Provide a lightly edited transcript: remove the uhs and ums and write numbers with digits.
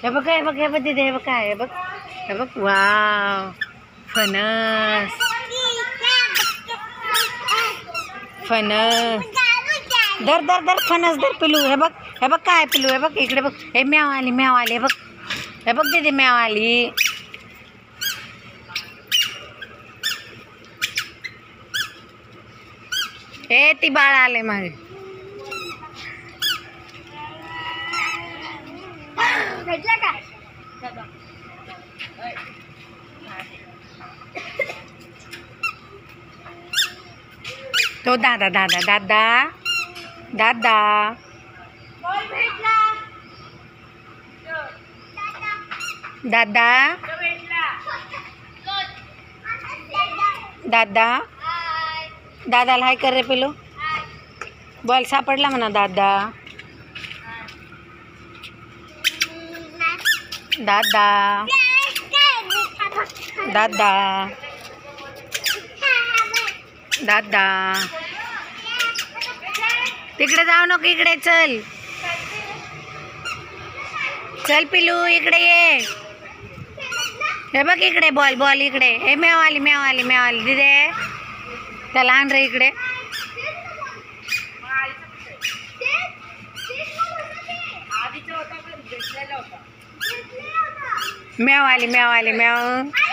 हे बघ हे बघ हे बघ दिदे हे बघ काय हे बघ हे बघ वाव फणस फणस दर दर दर फणस दर पिलू हे बघ काय पिलू हे बघ इकडे बघ हे म्याव आली हे बघ दिदी म्याव आली हे ती बाळ आले मागे तो दादा दादा दादा दादा दादा दादा दादाला हाय कर रे पिलू बॉल सापडला म्हणा दादा दादा दादा दादा तिकडे जाऊ नको इकडे चल चल पिलू इकडे ये हे बघ इकडे बॉल बॉल इकडे हे म्याव आली दिदे त्याला आण रे इकडे म्याव आली म्याव